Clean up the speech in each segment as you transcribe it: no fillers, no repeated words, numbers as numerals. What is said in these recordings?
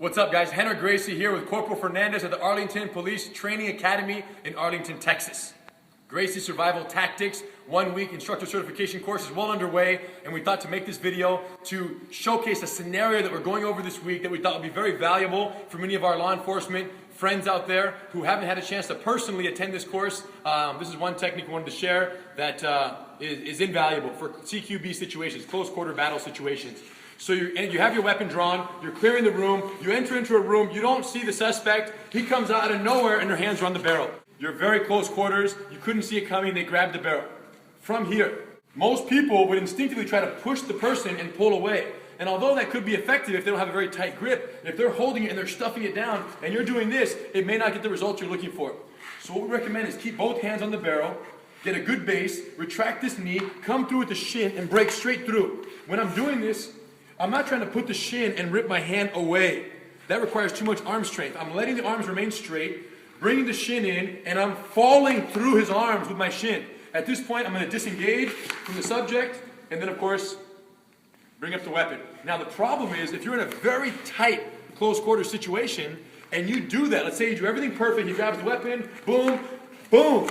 What's up, guys? Rener Gracie here with Corporal Fernandez at the Arlington Police Training Academy in Arlington, Texas. Gracie Survival Tactics 1 week instructor certification course is well underway, and we thought to make this video to showcase a scenario that we're going over this week that we thought would be very valuable for many of our law enforcement friends out there who haven't had a chance to personally attend this course. This is one technique we wanted to share that is invaluable for CQB situations, close quarter battle situations. So you have your weapon drawn, you're clearing the room, you enter into a room, you don't see the suspect, he comes out of nowhere and your hands are on the barrel. You're very close quarters, you couldn't see it coming, they grabbed the barrel. From here, most people would instinctively try to push the person and pull away. And although that could be effective if they don't have a very tight grip, if they're holding it and they're stuffing it down and you're doing this, it may not get the result you're looking for. So what we recommend is keep both hands on the barrel, get a good base, retract this knee, come through with the shin and break straight through. When I'm doing this, I'm not trying to put the shin and rip my hand away. That requires too much arm strength. I'm letting the arms remain straight, bringing the shin in, and I'm falling through his arms with my shin. At this point, I'm going to disengage from the subject, and then, of course, bring up the weapon. Now, the problem is, if you're in a very tight, close quarter situation, and you do that, let's say you do everything perfect, he grabs the weapon, boom, boom,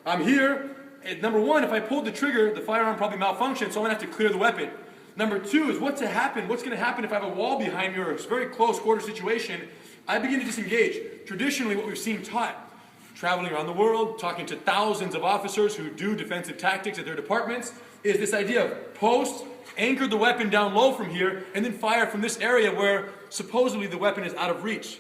I'm here. And number one, if I pulled the trigger, the firearm probably malfunctioned, so I'm going to have to clear the weapon. Number two is what's going to happen if I have a wall behind me or a very close quarter situation, I begin to disengage. Traditionally, what we've seen taught, traveling around the world, talking to thousands of officers who do defensive tactics at their departments, is this idea of post, anchor the weapon down low from here, and then fire from this area where supposedly the weapon is out of reach.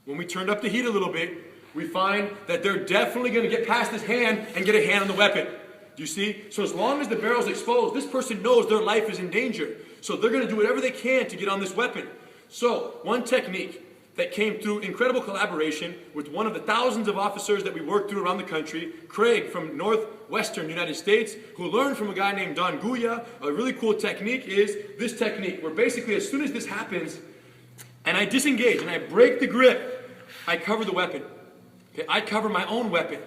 When we turned up the heat a little bit, we find that they're definitely going to get past this hand and get a hand on the weapon. Do you see? So as long as the barrel's exposed, this person knows their life is in danger. So they're going to do whatever they can to get on this weapon. So one technique that came through incredible collaboration with one of the thousands of officers that we work through around the country, Craig from northwestern United States, who learned from a guy named Don Guya. A really cool technique is this technique, where basically as soon as this happens, and I disengage and I break the grip, I cover the weapon. Okay? I cover my own weapon.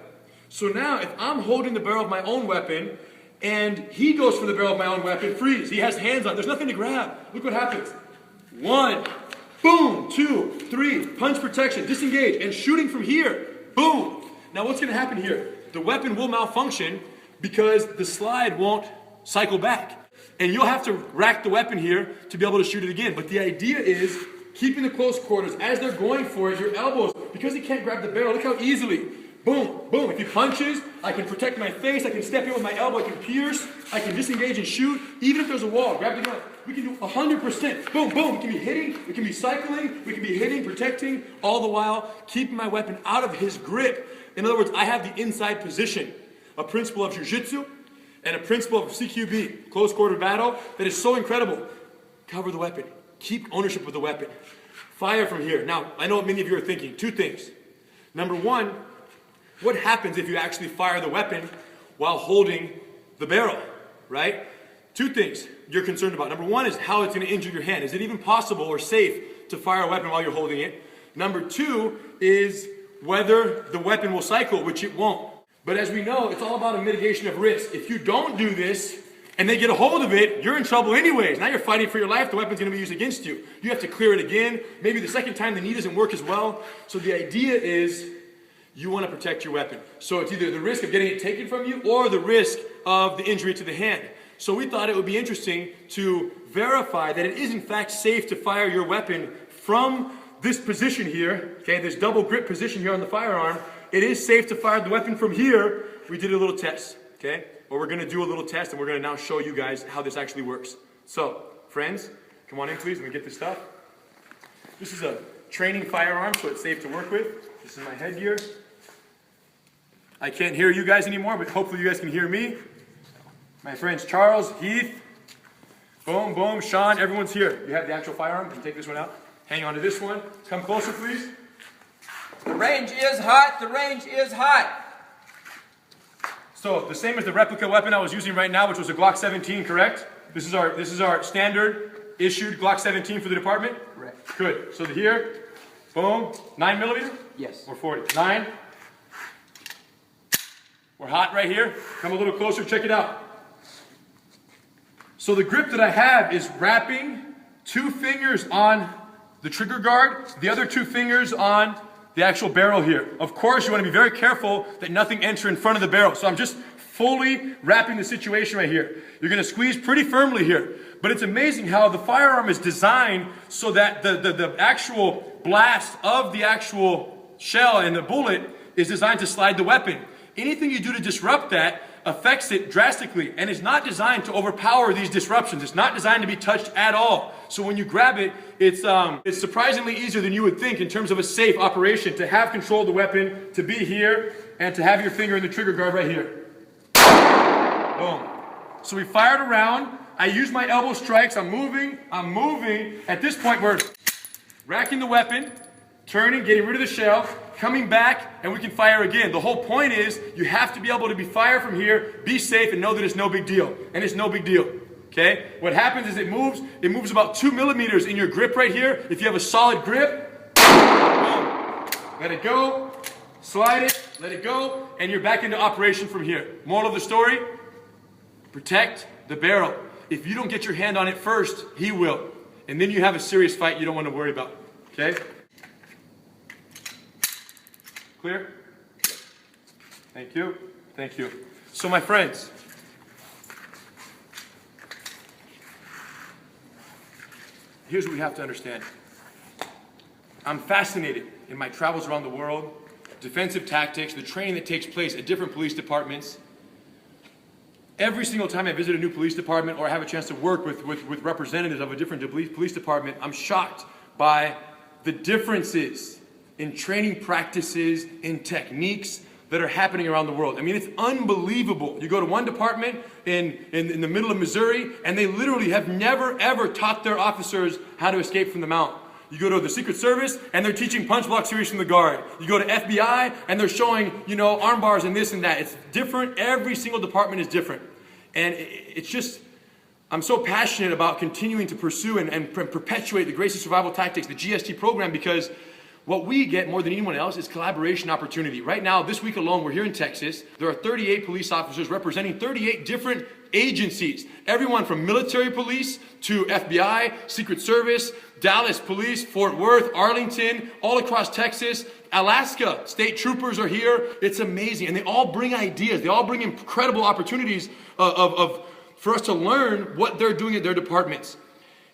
So now, if I'm holding the barrel of my own weapon, and he goes for the barrel of my own weapon, freeze, he has hands on, there's nothing to grab. Look what happens. One, boom, two, three, punch protection, disengage, and shooting from here, boom. Now what's going to happen here? The weapon will malfunction because the slide won't cycle back. And you'll have to rack the weapon here to be able to shoot it again. But the idea is keeping the close quarters. As they're going for it, your elbows, because he can't grab the barrel, look how easily. Boom, boom. If he punches, I can protect my face, I can step in with my elbow, I can pierce, I can disengage and shoot. Even if there's a wall, grab the gun. We can do 100%. Boom, boom. We can be hitting, we can be cycling, we can be hitting, protecting, all the while keeping my weapon out of his grip. In other words, I have the inside position, a principle of jiu-jitsu and a principle of CQB, close quarter battle, that is so incredible. Cover the weapon. Keep ownership of the weapon. Fire from here. Now, I know what many of you are thinking. Two things. Number one, what happens if you actually fire the weapon while holding the barrel, right? Two things you're concerned about. Number one is how it's going to injure your hand. Is it even possible or safe to fire a weapon while you're holding it? Number two is whether the weapon will cycle, which it won't. But as we know, it's all about a mitigation of risk. If you don't do this and they get a hold of it, you're in trouble anyways. Now you're fighting for your life. The weapon's going to be used against you. You have to clear it again. Maybe the second time the knee doesn't work as well. So the idea is you want to protect your weapon. So it's either the risk of getting it taken from you or the risk of the injury to the hand. So we thought it would be interesting to verify that it is in fact safe to fire your weapon from this position here, okay, this double grip position here on the firearm. It is safe to fire the weapon from here. We did a little test, okay? Or we're going to do a little test and we're going to now show you guys how this actually works. So, friends, come on in please, let me get this stuff. This is a training firearm, so it's safe to work with. This is my headgear. I can't hear you guys anymore, but hopefully you guys can hear me. My friends Charles, Heath, boom, boom, Sean, everyone's here. You have the actual firearm. You can take this one out. Hang on to this one. Come closer, please. The range is hot. The range is hot. So the same as the replica weapon I was using right now, which was a Glock 17, correct? This is our standard issued Glock 17 for the department? Correct. Good. So here, boom, 9mm? Yes. Or 40? 9. We're hot right here. Come a little closer, check it out. So the grip that I have is wrapping 2 fingers on the trigger guard, the other 2 fingers on the actual barrel here. Of course, you want to be very careful that nothing enter in front of the barrel. So I'm just fully wrapping the situation right here. You're going to squeeze pretty firmly here. But it's amazing how the firearm is designed so that the actual blast of the actual shell and the bullet is designed to slide the weapon. Anything you do to disrupt that affects it drastically, and it's not designed to overpower these disruptions. It's not designed to be touched at all. So when you grab it, it's surprisingly easier than you would think in terms of a safe operation to have control of the weapon, to be here, and to have your finger in the trigger guard right here. Boom. So we fired around. I use my elbow strikes. I'm moving. At this point, we're racking the weapon, turning, getting rid of the shell, coming back, and we can fire again. The whole point is you have to be able to be fired from here, be safe, and know that it's no big deal. And it's no big deal. Okay? What happens is it moves about 2 millimeters in your grip right here. If you have a solid grip, boom, let it go, slide it, let it go, and you're back into operation from here. Moral of the story, protect the barrel. If you don't get your hand on it first, he will. And then you have a serious fight you don't want to worry about. Okay? Clear? Thank you. Thank you. So my friends, here's what we have to understand. I'm fascinated in my travels around the world, defensive tactics, the training that takes place at different police departments. Every single time I visit a new police department or I have a chance to work with representatives of a different police department, I'm shocked by the differences in training practices, in techniques that are happening around the world. I mean, it's unbelievable. You go to one department in the middle of Missouri, and they literally have never, ever taught their officers how to escape from the mount. You go to the Secret Service, and they're teaching punch block series from the guard. You go to FBI, and they're showing, arm bars and this and that. It's different. Every single department is different. And it's just, I'm so passionate about continuing to pursue and perpetuate the Gracie Survival Tactics, the GST program, because what we get more than anyone else is collaboration opportunity. Right now, this week alone, we're here in Texas. There are 38 police officers representing 38 different agencies. Everyone from military police to FBI, Secret Service, Dallas Police, Fort Worth, Arlington, all across Texas, Alaska. State troopers are here. It's amazing. And they all bring ideas. They all bring incredible opportunities for us to learn what they're doing at their departments.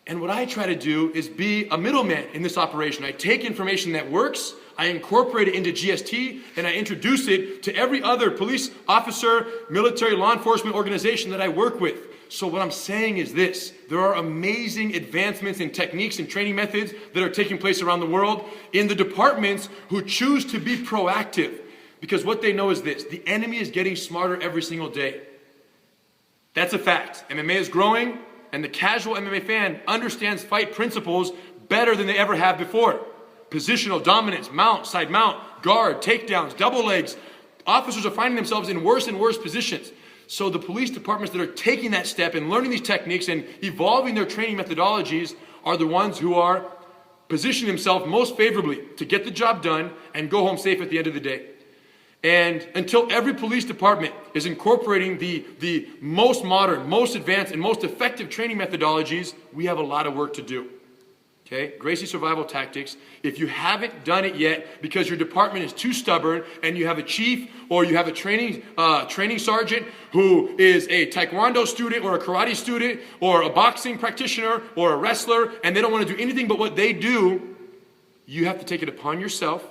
And what I try to do is be a middleman in this operation. I take information that works, I incorporate it into GST, and I introduce it to every other police officer, military, law enforcement organization that I work with. So what I'm saying is this: there are amazing advancements in techniques and training methods that are taking place around the world in the departments who choose to be proactive. Because what they know is this: the enemy is getting smarter every single day. That's a fact. MMA is growing. And the casual MMA fan understands fight principles better than they ever have before. Positional dominance, mount, side mount, guard, takedowns, double legs. Officers are finding themselves in worse and worse positions. So the police departments that are taking that step and learning these techniques and evolving their training methodologies are the ones who are positioning themselves most favorably to get the job done and go home safe at the end of the day. And until every police department is incorporating the most modern, most advanced, and most effective training methodologies, we have a lot of work to do. Okay? Gracie Survival Tactics. If you haven't done it yet because your department is too stubborn and you have a chief or you have a training sergeant who is a taekwondo student or a karate student or a boxing practitioner or a wrestler and they don't want to do anything but what they do, you have to take it upon yourself.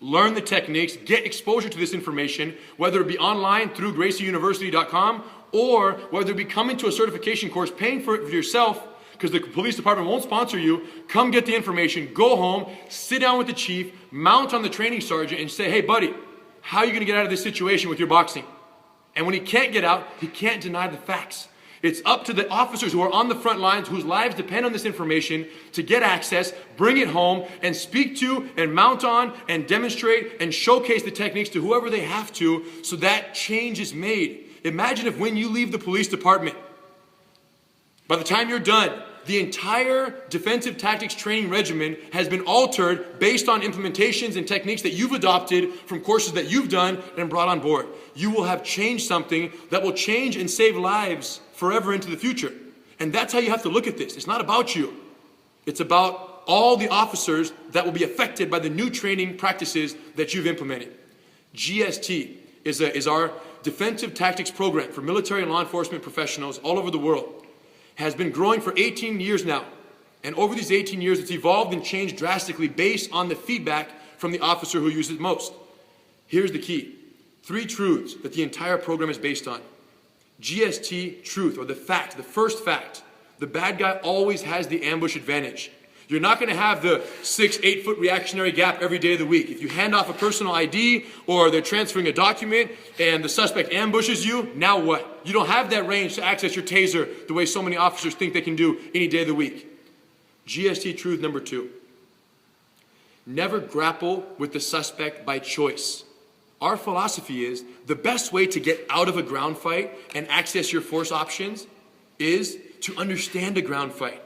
Learn the techniques, get exposure to this information, whether it be online through gracieuniversity.com or whether it be coming to a certification course, paying for it for yourself because the police department won't sponsor you. Come get the information, go home, sit down with the chief, mount on the training sergeant and say, hey buddy, how are you going to get out of this situation with your boxing? And when he can't get out, he can't deny the facts. It's up to the officers who are on the front lines, whose lives depend on this information, to get access, bring it home, and speak to, and mount on, and demonstrate, and showcase the techniques to whoever they have to, so that change is made. Imagine if when you leave the police department, by the time you're done, the entire defensive tactics training regimen has been altered based on implementations and techniques that you've adopted from courses that you've done and brought on board. You will have changed something that will change and save lives forever into the future. And that's how you have to look at this. It's not about you. It's about all the officers that will be affected by the new training practices that you've implemented. GST is our defensive tactics program for military and law enforcement professionals all over the world. Has been growing for 18 years now. And over these 18 years, it's evolved and changed drastically based on the feedback from the officer who uses it most. Here's the key. 3 truths that the entire program is based on. GST truth, or the fact, the first fact. The bad guy always has the ambush advantage. You're not going to have the 6-8 foot reactionary gap every day of the week. If you hand off a personal ID or they're transferring a document and the suspect ambushes you, now what? You don't have that range to access your taser the way so many officers think they can do any day of the week. GST truth number 2. Never grapple with the suspect by choice. Our philosophy is the best way to get out of a ground fight and access your force options is to understand a ground fight.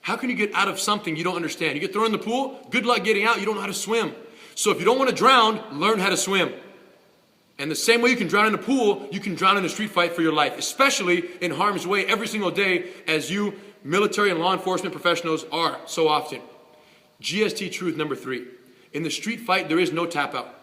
How can you get out of something you don't understand? You get thrown in the pool, good luck getting out, you don't know how to swim. So if you don't want to drown, learn how to swim. And the same way you can drown in a pool, you can drown in a street fight for your life, especially in harm's way every single day as you military and law enforcement professionals are so often. GST truth number 3. In the street fight, there is no tap out.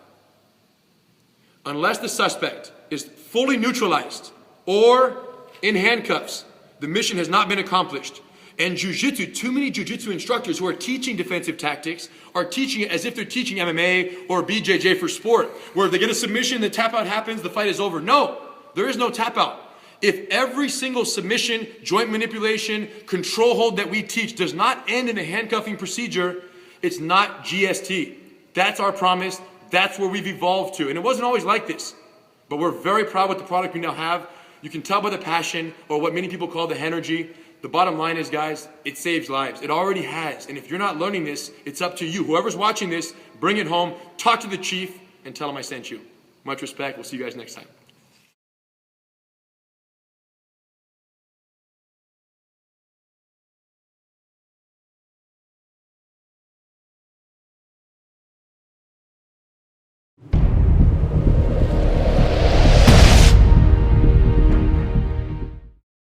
Unless the suspect is fully neutralized or in handcuffs, the mission has not been accomplished. And jiu-jitsu, too many jiu-jitsu instructors who are teaching defensive tactics are teaching it as if they're teaching MMA or BJJ for sport, where if they get a submission, the tap out happens, the fight is over. No, there is no tap out. If every single submission, joint manipulation, control hold that we teach does not end in a handcuffing procedure, it's not GST. That's our promise. That's where we've evolved to. And it wasn't always like this, but we're very proud with the product we now have. You can tell by the passion, or what many people call the energy. The bottom line is, guys, it saves lives. It already has. And if you're not learning this, it's up to you. Whoever's watching this, bring it home, talk to the chief, and tell him I sent you. Much respect. We'll see you guys next time.